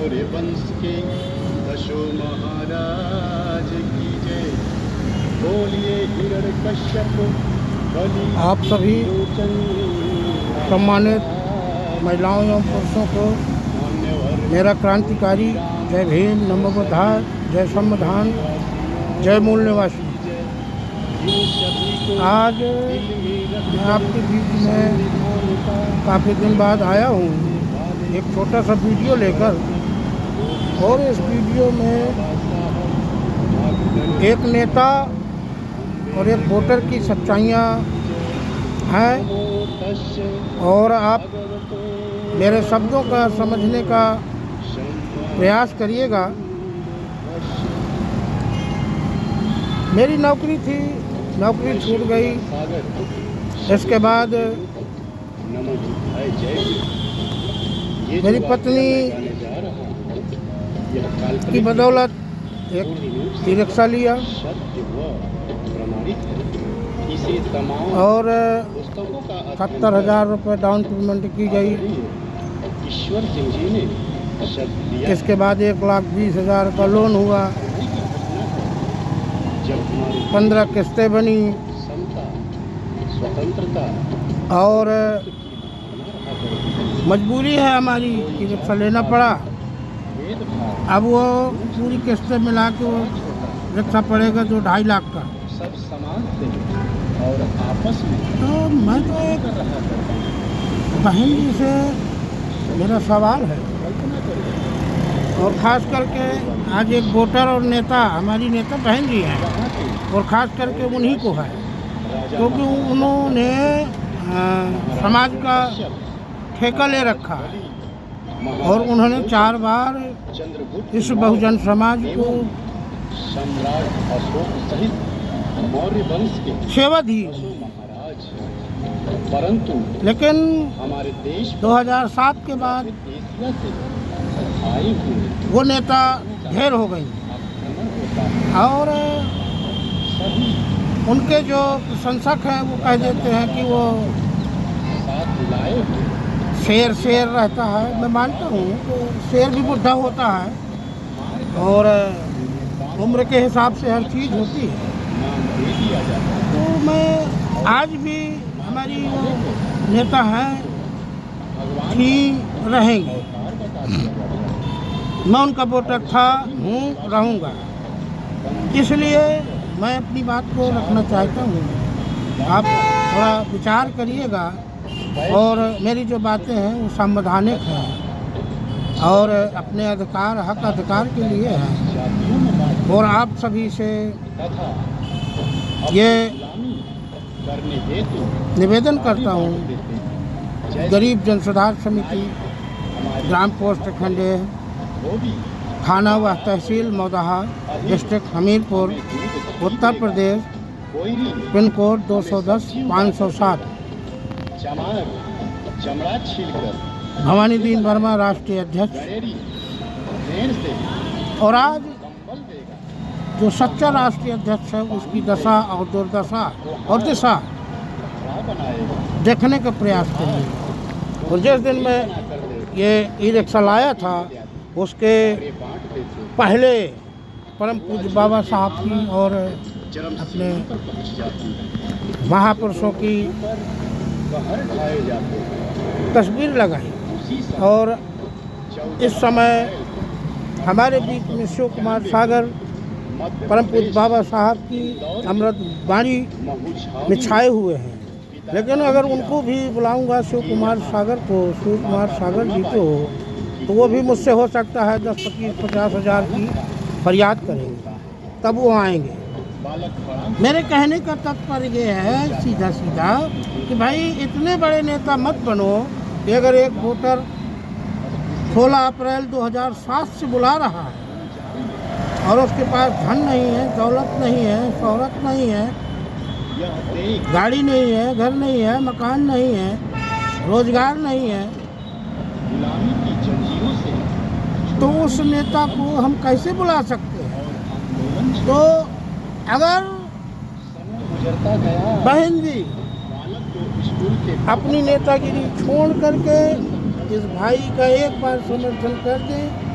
मौर्य वंश के दशो महाराज की जय। बोलिए हिरण्यकश्यप बलि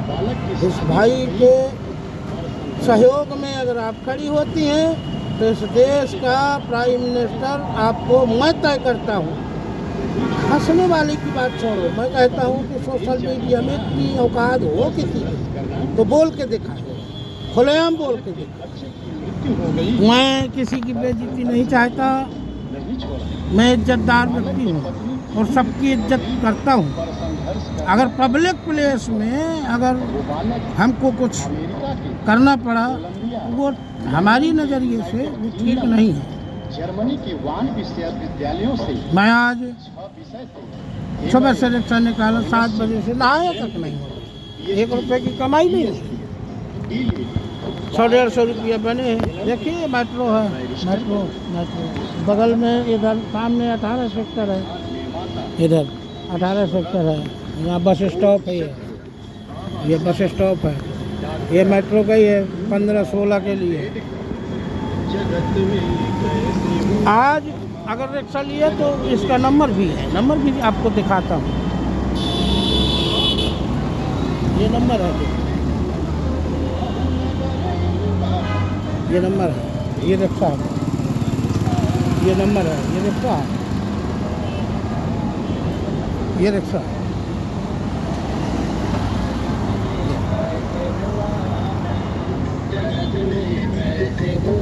इस भाई के सहयोग में अगर आप खड़ी होती हैं तो इस देश का प्राइम मिनिस्टर आपको मैं तय करता हूँ। हंसने वाले की बात छोड़ो, मैं कहता हूँ कि सोशल मीडिया में इतनी औकात हो किसी की तो बोल के दिखाए, खुलेआम बोल के दिखाए। मैं किसी की बेइज्जती नहीं चाहता, मैं इज्जतदार व्यक्ति हूँ और सबकी इज्जत करता हूँ। अगर पब्लिक प्लेस में अगर हमको कुछ करना पड़ा वो हमारी नज़रिए से वो ठीक नहीं है। जर्मनी के वान विश्वविद्यालयों से मैं आज सुबह से रिक्शा निकाला 7 बजे से नहाया तक नहीं हो, 1 रुपये की कमाई नहीं है। 100-150 रुपया बने हैं। देखिए मेट्रो है, मेट्रो बगल में इधर सामने 18 सेक्टर है, इधर 18 सेक्टर है, यहाँ बस स्टॉप है, ये बस स्टॉप है, ये मेट्रो का ही है 15-16 के लिए। आज अगर रिक्शा लिए तो इसका नंबर भी है, नंबर भी आपको दिखाता हूँ। ये नंबर है, ये नंबर है, ये रिक्शा है, ये नंबर है, ये रिक्शा है, ये रिक्शा।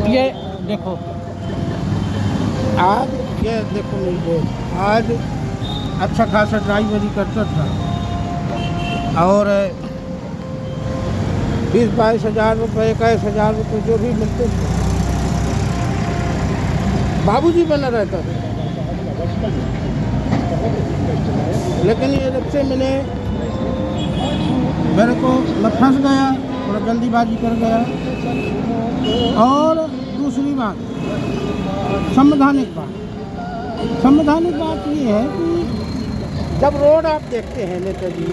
ये देखो आज, ये देखो मुझे आज अच्छा खासा ड्राइवरी करता था और 20-22 हज़ार रुपये, 21 हज़ार रुपये जो भी मिलते थे, बाबूजी बना रहता था। लेकिन ये रिक्शे मिले मेरे को, मैं फंस गया, थोड़ा जल्दीबाजी कर गया। और दूसरी बात, संवैधानिक बात ये है कि जब रोड आप देखते हैं नेताजी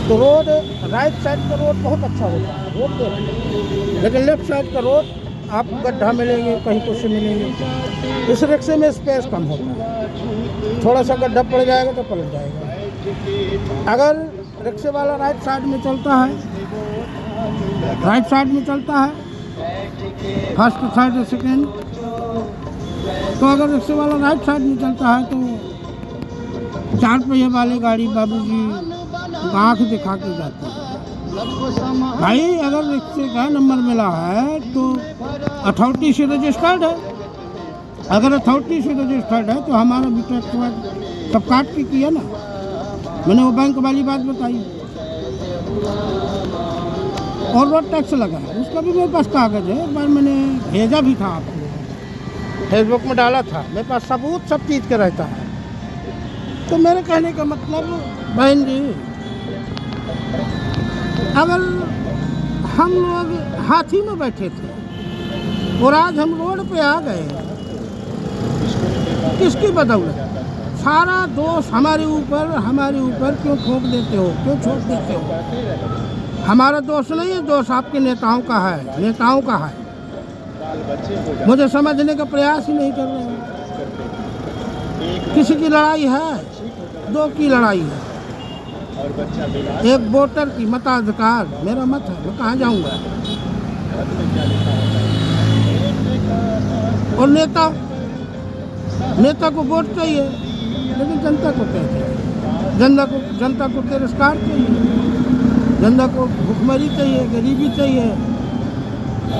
तो रोड राइट साइड का रोड बहुत अच्छा होता है, रोड देखते, लेकिन लेफ्ट साइड का रोड आपको गड्ढा मिलेंगे, कहीं कुछ मिलेंगे। इस रिक्शे में स्पेस कम होता है, थोड़ा सा गड्ढा पड़ जाएगा तो पलट जाएगा। अगर रिक्शे वाला राइट साइड में चलता है, फर्स्ट थर्ड सेकेंड, तो अगर रिक्शे वाला राइट साइड में चलता है तो 4 पहिए वाली गाड़ी बाबूजी आँख दिखा के जाती है। भाई अगर रिक्शे का नंबर मिला है तो अथॉरिटी से रजिस्टर्ड है, अगर अथॉरिटी से रजिस्टर्ड है तो हमारा भी टैक्स सब काट के किया ना। मैंने वो बैंक वाली बात बताई और रोड टैक्स लगा है, उसका भी मेरे पास कागज़ है, एक बार मैंने भेजा भी था आपको, फेसबुक में डाला था, मेरे पास सबूत सब चीज़ का रहता है। तो मेरे कहने का मतलब बहन जी, अगर हम लोग हाथी में बैठे थे और आज हम रोड पे आ गए, किसकी बदौलत? सारा दोष हमारे ऊपर क्यों ठोक देते हो, क्यों छोड़ देते हो? हमारा दोष नहीं है, दोष आपके नेताओं का है, मुझे समझने का प्रयास ही नहीं कर रहे हैं। किसी की लड़ाई है, 2 की लड़ाई है, एक वोटर की मताधिकार, मेरा मत है, मैं कहाँ जाऊँगा। और नेता को वोट चाहिए, लेकिन जनता को क्या चाहिए? जनता को तिरस्कार चाहिए, जनता को भुखमरी चाहिए, गरीबी चाहिए,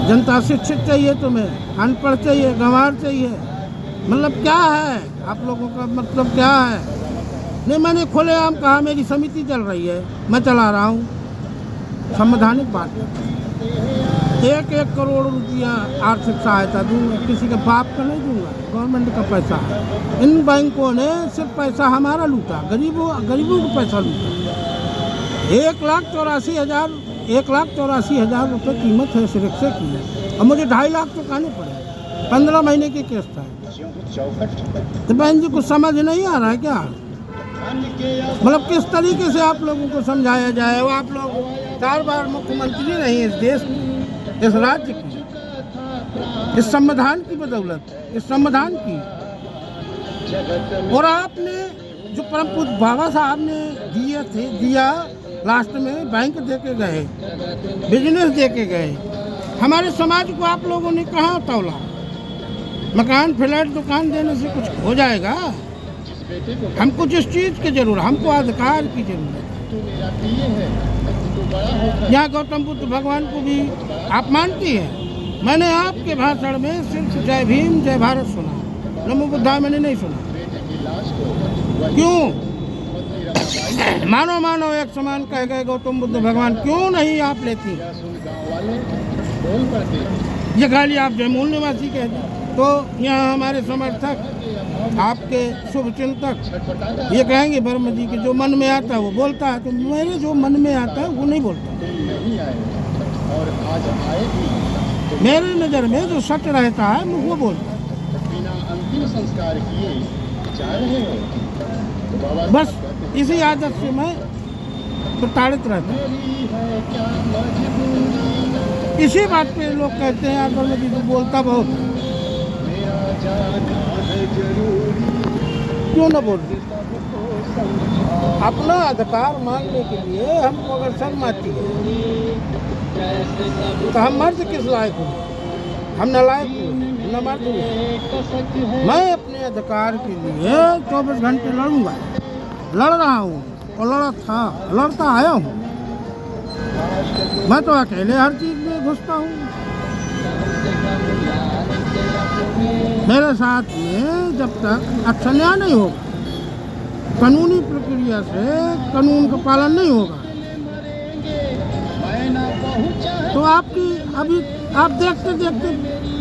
जनता शिक्षित चाहिए, तुम्हें अनपढ़ चाहिए, गंवार चाहिए। मतलब क्या है आप लोगों का मतलब क्या है? नहीं, मैंने खुलेआम कहा मेरी समिति चल रही है, मैं चला रहा हूँ। संवैधानिक बात, 1-1 करोड़ रुपया आर्थिक सहायता दूंगा, किसी के बाप का नहीं दूंगा, गवर्नमेंट का पैसा है। इन बैंकों ने सिर्फ पैसा हमारा लूटा, गरीबों का पैसा लूटा। 1,84,000 रुपये कीमत है इस रिक्शे की, और मुझे 2.5 लाख तो कहने पड़े। 15 महीने की किस्त है। तो बहन जी कुछ समझ नहीं आ रहा है क्या? मतलब किस तरीके से आप लोगों को समझाया जाए? वो आप लोग 4 बार मुख्यमंत्री रहे इस देश की, इस राज्य की, इस संविधान की बदौलत, इस संविधान की। और आपने जो परम पूज्य बाबा साहब ने दिया लास्ट में बैंक दे के गए, बिजनेस दे के गए। हमारे समाज को आप लोगों ने कहाँ तौला? मकान फ्लैट दुकान देने से कुछ हो जाएगा? हमको जिस चीज़ की जरूरत, हमको अधिकार की जरूरत है। यहाँ गौतम बुद्ध भगवान को भी आप मानती हैं? मैंने आपके भाषण में सिर्फ जय भीम जय भारत सुना, नमो बुद्धाय मैंने नहीं सुना। क्यों? मानो मानो एक समान कह गए गौतम बुद्ध भगवान, क्यों नहीं आप लेती? ये खाली आप जयमूल निवासी कहते। तो यहाँ हमारे समर्थक, आपके शुभ चिंतक ये कहेंगे वर्मा जी के जो मन में आता है वो बोलता है, तो मेरे जो मन में आता है वो नहीं बोलता। मेरे नज़र में जो सच रहता है मैं वो बोलता हूँ। बिना अंतिम संस्कार किए जा रहे हो। बस इसी आदत से मैं प्रताड़ित रहता हूँ। इसी बात पे लोग कहते हैं यार वर्मा जी तो बोलता बहुत है। क्यों न बोल? अपना अधिकार मांगने के लिए हमको अगर शर्म आती है तो हम मर्द किस लायक हुए? हम नालायक हुए, न मर्द हुए। मैं अपने अधिकार के लिए 24 घंटे लड़ूंगा, लड़ रहा हूँ और लड़ता आया हूँ। मैं तो अकेले हर चीज़ में घुसता हूँ। मेरे साथ में जब तक अच्छा न्याय नहीं होगा, कानूनी प्रक्रिया से कानून का पालन नहीं होगा, तो आपकी अभी आप देखते देखते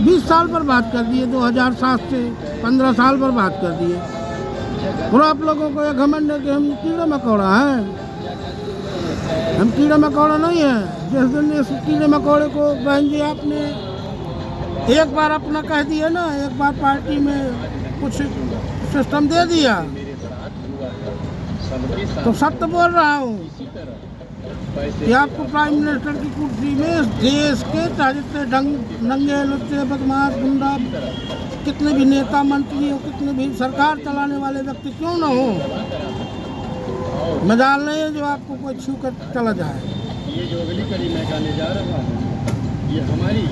20 साल बर्बाद कर दिए। 2007 से 15 साल बर्बाद कर दिए। और आप लोगों को यह घमंड है कि हम कीड़ा मकोड़ा हैं। हम कीड़ा मकोड़ा नहीं है। जिस दिन इस कीड़े मकोड़े को बहन जी आपने एक बार अपना कह दिया ना, एक बार पार्टी में कुछ सिस्टम दे दिया तो सत्य बोल रहा हूँ कि आपको प्राइम मिनिस्टर की कुर्सी में इस देश के चाहे जितने नंगे लुच्चे बदमाश गुंडा कितने भी नेता मंत्री हो, कितने भी सरकार चलाने वाले व्यक्ति क्यों न हो, मजाल नहीं है जो आपको कोई छू कर चला जाए। ये जो अगली कड़ी मैं गाने जा रहा हूँ, ये हमारी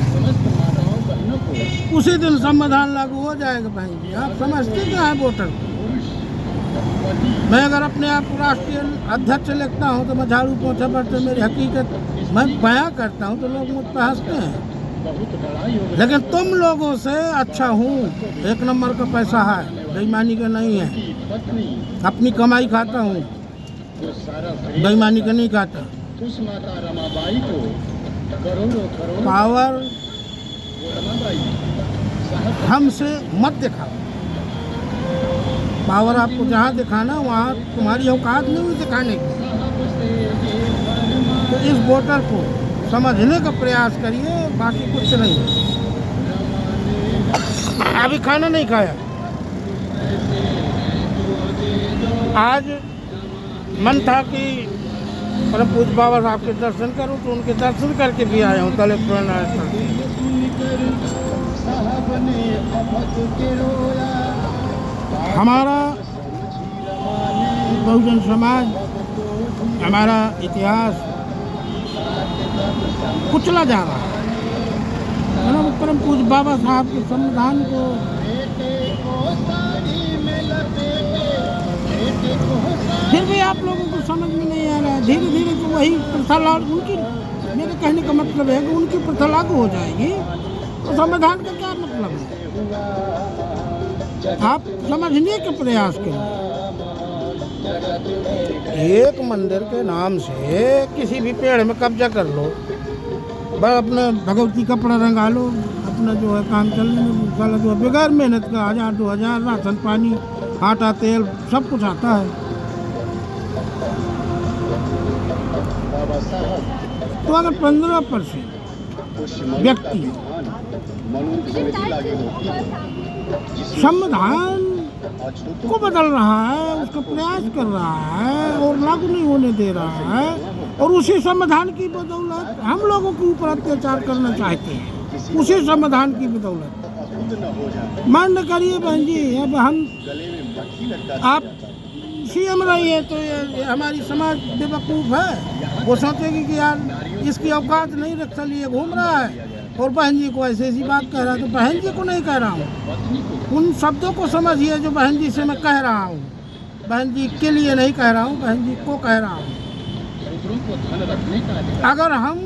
समस्त माताओं बहनों को उसी दिन संविधान लागू हो जाएगा। बहन जी आप समझते क्या है वोटर? मैं अगर अपने आप को राष्ट्रीय अध्यक्ष लिखता हूँ तो मैं झाड़ू पोछा बरते मेरी हकीकत मैं बयां करता हूँ तो लोग मुझ पर हंसते हैं। लेकिन तुम लोगों से अच्छा हूँ, 1 नंबर का पैसा है, बेईमानी का नहीं है। अपनी कमाई खाता हूँ, बेईमानी का नहीं खाता। उस माता रमाबाई को करोड़ों पावर हमसे मत दिखाओ। पावर आपको जहाँ दिखाना वहाँ तुम्हारी औकात नहीं हुई दिखाने की। तो इस वोटर को समझने का प्रयास करिए, बाकी कुछ नहीं। अभी खाना नहीं खाया। आज मन था कि परम पूज्य बाबा साहब के दर्शन करूं, तो उनके दर्शन करके भी आया हूँ तले पुराना। हमारा बहुजन समाज, हमारा इतिहास कुचला जा रहा है। परम पूज्य बाबा साहब के संविधान को फिर भी आप लोगों को समझ में नहीं आ रहा है। धीरे धीरे तो वही प्रथा लागू, उनकी मेरे कहने का मतलब है कि उनकी प्रथा लागू हो जाएगी तो संविधान का क्या मतलब है? आप समझने का प्रयास करें। एक मंदिर के नाम से किसी भी पेड़ में कब्जा कर लो, बस अपना भगवती कपड़ा रंगा लो, अपना जो है काम चलने में साला जो है बगैर मेहनत का 1000-2000 राशन पानी आटा तेल सब कुछ आता है। तो अगर 15% व्यक्ति संविधान को बदल रहा है, उसका प्रयास कर रहा है और लागू नहीं होने दे रहा है, और उसी संविधान की बदौलत हम लोगों के ऊपर अत्याचार करना चाहते हैं, उसी संविधान की बदौलत। मान्य करिए बहन जी, अब हम आप सी नियम रही है तो ये हमारी समाज बेवकूफ़ है। वो सोचेगी कि यार इसकी औकात नहीं, रिक्शा लिए घूम रहा है और बहन जी को ऐसी ऐसी बात कह रहा है। तो बहन जी को नहीं कह रहा हूँ, उन शब्दों को समझिए जो बहन जी से मैं कह रहा हूँ। बहन जी के लिए नहीं कह रहा हूँ, बहन जी को कह रहा हूँ। अगर हम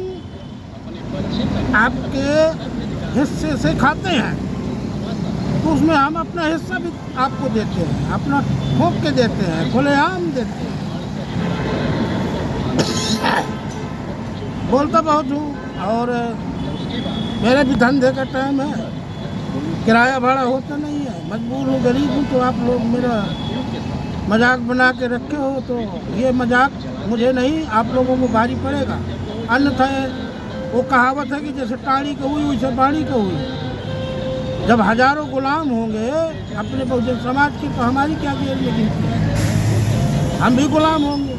आपके हिस्से से खाते हैं तो उसमें हम अपना हिस्सा भी आपको देते हैं, अपना ठोक के देते हैं, खुलेआम देते हैं। बोलता बहुत हूँ और मेरे भी धंधे का टाइम है, किराया भाड़ा होता नहीं है, मजबूर हूँ, गरीब हूँ। तो आप लोग मेरा मजाक बना के रखे हो तो ये मजाक मुझे नहीं, आप लोगों को भारी पड़ेगा। अन्यथा वो कहावत है कि जैसे टाड़ी का हुई वैसे बाड़ी का हुई। जब हजारों गुलाम होंगे अपने बहुजन समाज के तो हमारी क्या जेल में गिनती है, हम भी गुलाम होंगे।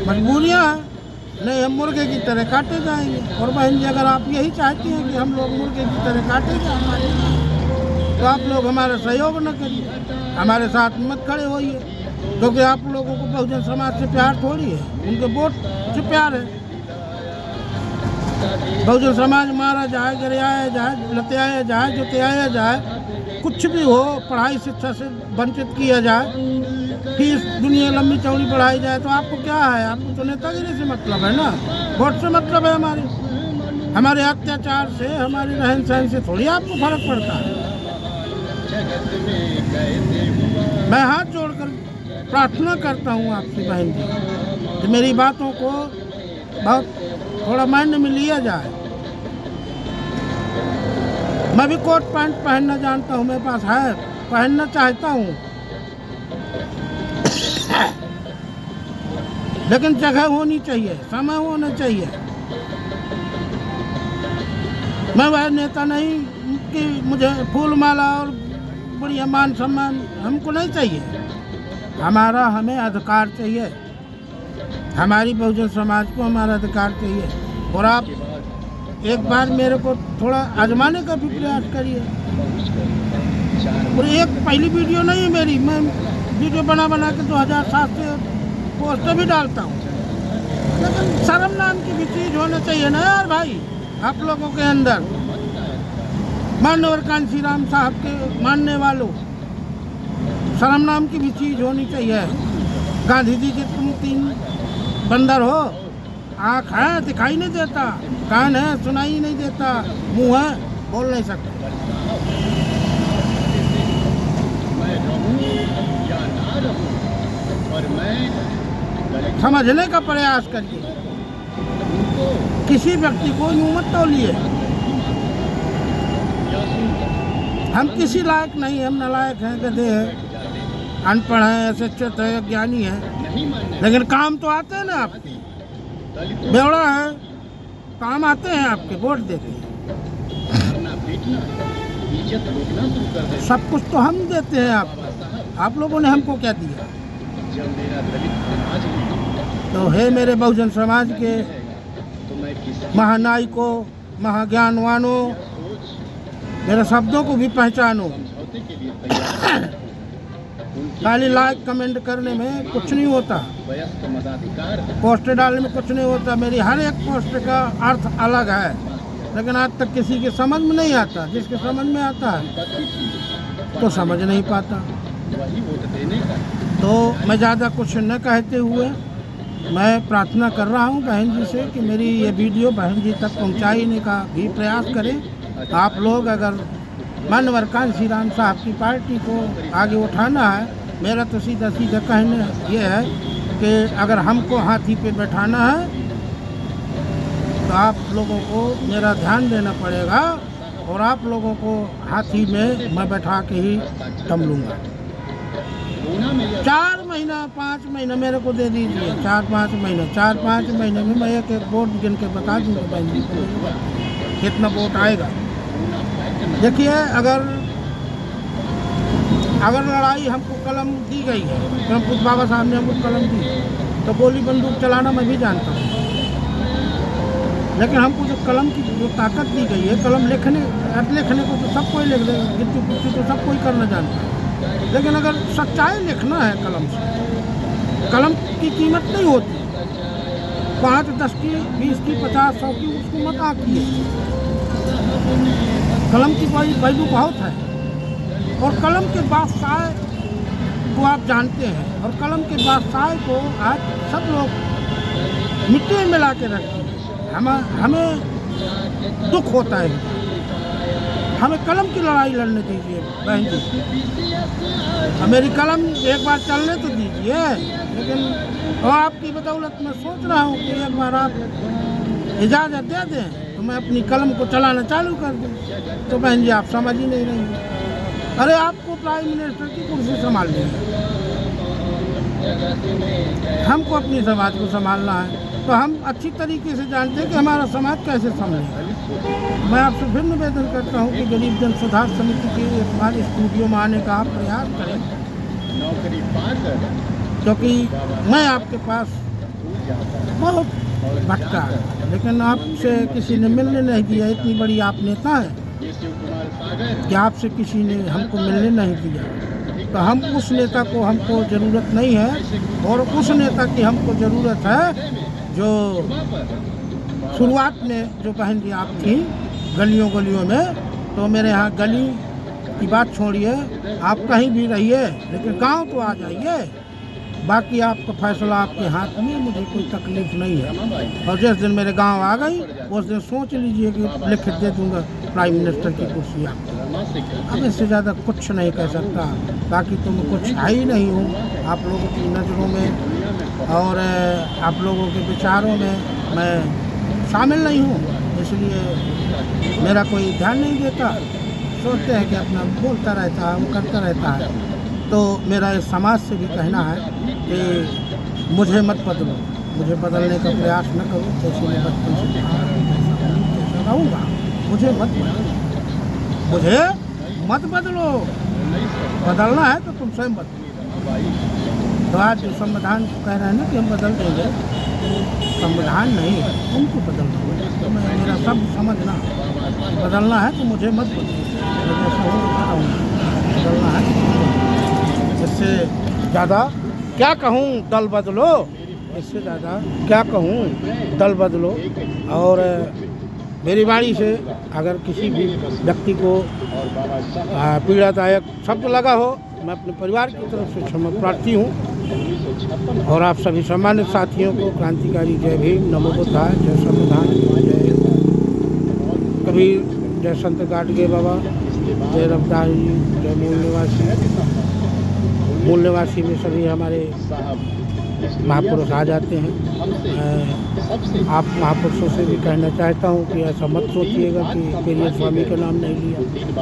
मजबूरियाँ हैं, नहीं हम मुर्गे की तरह काटे जाएंगे। और बहन जी अगर आप यही चाहती हैं कि हम लोग मुर्गे की तरह काटे जाएंगे तो आप लोग हमारा सहयोग न करिए, हमारे साथ मत खड़े होइए, क्योंकि आप लोगों को बहुजन समाज से प्यार थोड़ी है, उनके वोट से प्यार है। बहुजन समाज मारा जाए, गिराया जाए, लतियाया जाए, जुतियाया जाए, कुछ भी हो, पढ़ाई शिक्षा से वंचित किया जाए, फीस दुनिया लंबी चौड़ी बढ़ाई जाए, तो आपको क्या है? आपको तो नेतागिरी से मतलब है ना, वोट से मतलब है। हमारे अत्याचार से, हमारे रहन सहन से थोड़ी आपको फर्क पड़ता है। मैं हाथ जोड़कर प्रार्थना करता हूँ आपसे बहन जी कि मेरी बातों को बहुत थोड़ा माइंड में लिया जाए। मैं भी कोट पैंट पहनना जानता हूँ, मेरे पास है, पहनना चाहता हूँ, लेकिन जगह होनी चाहिए, समय होना चाहिए। मैं वह नेता नहीं कि मुझे फूल माला और बढ़िया मान सम्मान हमको नहीं चाहिए। हमें अधिकार चाहिए, हमारी बहुजन समाज को हमारा अधिकार चाहिए। और आप एक बार मेरे को थोड़ा आजमाने का भी प्रयास करिए। और एक पहली वीडियो नहीं है मेरी, मैं वीडियो बना के 2007 से पोस्टर भी डालता हूँ, लेकिन शर्म नाम की भी चीज़ होना चाहिए ना यार भाई आप लोगों के अंदर। मानवर कांसी राम साहब के मानने वालों, शर्म नाम की भी चीज़ होनी चाहिए। गांधी जी के तुम 3 बंदर हो, आँख है दिखाई नहीं देता, कान है सुनाई नहीं देता, मुंह है बोल नहीं सकते। समझने का प्रयास करिए, किसी व्यक्ति को यूं मत तौलिए। हम किसी लायक नहीं, हम नालायक हैं, गधे हैं, अनपढ़ हैं, अशिक्षित है, ज्ञानी है, लेकिन काम तो आते हैं ना आपके। बेवड़ा है, काम आते हैं आपके, वोट देते हैं। सब कुछ तो हम देते हैं आपको, आप लोगों ने हमको क्या दिया? तो हे मेरे बहुजन समाज के महानायकों, महाज्ञानवानों, मेरे शब्दों को भी पहचानो। खाली लाइक कमेंट करने में कुछ नहीं होता, पोस्ट डालने में कुछ नहीं होता। मेरी हर एक पोस्ट का अर्थ अलग है, लेकिन आज तक किसी के समझ में नहीं आता। जिसके समझ में आता है तो समझ नहीं पाता। तो मैं ज़्यादा कुछ न कहते हुए मैं प्रार्थना कर रहा हूँ बहन जी से कि मेरी ये वीडियो बहन जी तक पहुँचाने का भी प्रयास करें। आप लोग अगर मानवर कांसी राम साहब की पार्टी को आगे उठाना है, मेरा तो सीधा कहना ये है कि अगर हमको हाथी पे बैठाना है तो आप लोगों को मेरा ध्यान देना पड़ेगा, और आप लोगों को हाथी में मैं बैठा के ही दम लूँगा। 4 महीना 5 महीना मेरे को दे दीजिए, 4-5 महीना, 4-5 महीने में मैं एक वोट गिन के बता दूँगा बहन जी को कितना वोट आएगा। देखिए, अगर लड़ाई हमको कलम दी गई है, ब्रह्मपुत्र बाबा साहब ने हमको कलम दी, तो गोली बंदूक चलाना मैं भी जानता हूँ। लेकिन हमको जो कलम की जो ताकत दी गई है, कलम लिखने को तो सब कोई लिख देगा, गिट्टी पुट्टी तो सब कोई करना जानता है, लेकिन अगर सच्चाई लिखना है कलम से, कलम की कीमत नहीं होती, 5, 10 की, 20 की, 50, 100 की, उसको मत आंकिए। कलम की वैल्यू बहुत है। और कलम के बादशाह को आप जानते हैं, और कलम के बादशाह को आज सब लोग मिट्टी में मिला के रखते हैं। हमें दुख होता है, हमें कलम की लड़ाई लड़ने दीजिए बहन जी। मेरी कलम एक बार चलने तो दीजिए, लेकिन और आपकी बदौलत मैं सोच रहा हूँ कि एक बार आप इजाज़त दे दें तो मैं अपनी कलम को चलाना चालू कर दूँ। तो बहन जी आप समझ ही नहीं रही। अरे आपको प्राइम मिनिस्टर की कुर्सी संभालनी है, हमको अपनी समाज को संभालना है। तो हम अच्छी तरीके से जानते हैं कि हमारा समाज कैसे संभलेगा। मैं आपसे फिर निवेदन करता हूँ कि गरीब जन सुधार समिति के एक बार स्टूडियो में आने का आप प्रयास करें, क्योंकि मैं आपके पास बहुत भटका, लेकिन आपसे किसी ने मिलने नहीं दिया। इतनी बड़ी आप नेता है कि आपसे किसी ने हमको मिलने नहीं दिया। तो हम उस नेता को, हमको ज़रूरत नहीं है, और उस नेता की हमको ज़रूरत है जो शुरुआत में जो बहन जी आप थी गलियों गलियों में। तो मेरे यहाँ गली की बात छोड़िए, आप कहीं भी रहिए, लेकिन गांव तो आ जाइए। बाकी आपका फैसला आपके हाथ में, मुझे कोई तकलीफ नहीं है। और जिस दिन मेरे गांव आ गई उस दिन सोच लीजिए कि लिख दे दूंगा प्राइम मिनिस्टर की कुर्सी आपको। अब इससे ज़्यादा कुछ नहीं कह सकता। बाकी तो मैं कुछ है ही नहीं हूँ आप लोगों की नज़रों में, और आप लोगों के विचारों में मैं शामिल नहीं हूँ, इसलिए मेरा कोई ध्यान नहीं देता। सोचते हैं कि अपना बोलता रहता है, वो करता रहता है। तो मेरा इस समाज से भी कहना है कि मुझे मत बदलो, मुझे बदलने का प्रयास न करो। जैसे मैं बचपन से रहूँगा, मुझे मत बदलो, मुझे मत बदलो। बदलना है तो तुम स्वयं बदलो। तो आज जो संविधान कह रहे हैं ना कि हम बदल देंगे, संविधान नहीं है, उनको बदलना है। तो मेरा सब समझना, बदलना है तो मुझे मत बदलो, बदलना है। इससे ज़्यादा क्या कहूँ, दल बदलो, इससे ज़्यादा क्या कहूँ, दल बदलो। और मेरी वाणी से अगर किसी भी व्यक्ति को पीड़ादायक शब्द लगा हो, मैं अपने परिवार की तरफ से क्षमा प्रार्थी हूँ। और आप सभी सम्मानित साथियों को क्रांतिकारी जय भीम, नमो बुद्धाय, जय संविधान, जय कबीर, जय संत गाडगे बाबा, जय रविदास जी, जय मूल निवासी में सभी हमारे महापुरुष आ जाते हैं। आप महापुरुषों से भी कहना चाहता हूँ कि ऐसा मत सोचिएगा कि पेरियर स्वामी का नाम नहीं लिया,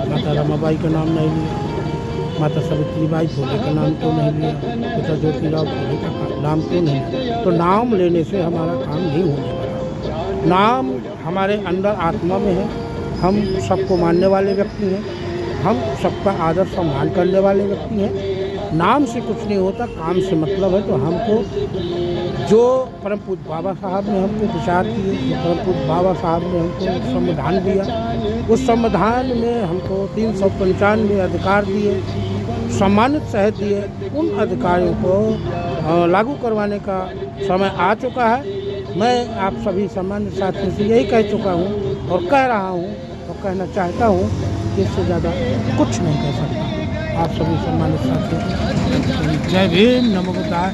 माता रमाबाई का नाम नहीं लिया, माता सावित्रीबाई फुले का नाम क्यों नहीं लिया, पिता ज्योतिराव फुले का नाम क्यों नहीं लिया। तो नाम लेने से हमारा काम नहीं होने वाला। नाम हमारे अंदर आत्मा में है। हम सबको मानने वाले व्यक्ति हैं, हम सबका आदर सम्मान करने वाले व्यक्ति हैं। नाम से कुछ नहीं होता, काम से मतलब है। तो हमको जो परम पूज्य बाबा साहब ने हमको विचार किए, जो परम पूज्य बाबा साहब ने हमको संविधान दिया, उस संविधान में हमको 395 अधिकार दिए, सम्मानित शहद दिए, उन अधिकारों को लागू करवाने का समय आ चुका है। मैं आप सभी सम्मानित साथियों से यही कह चुका हूँ और कह रहा हूँ और कहना चाहता हूँ कि इससे ज़्यादा कुछ नहीं कह सकता। आप सभी सम्मानित साथियों जय भीम, नमो बुद्धाय।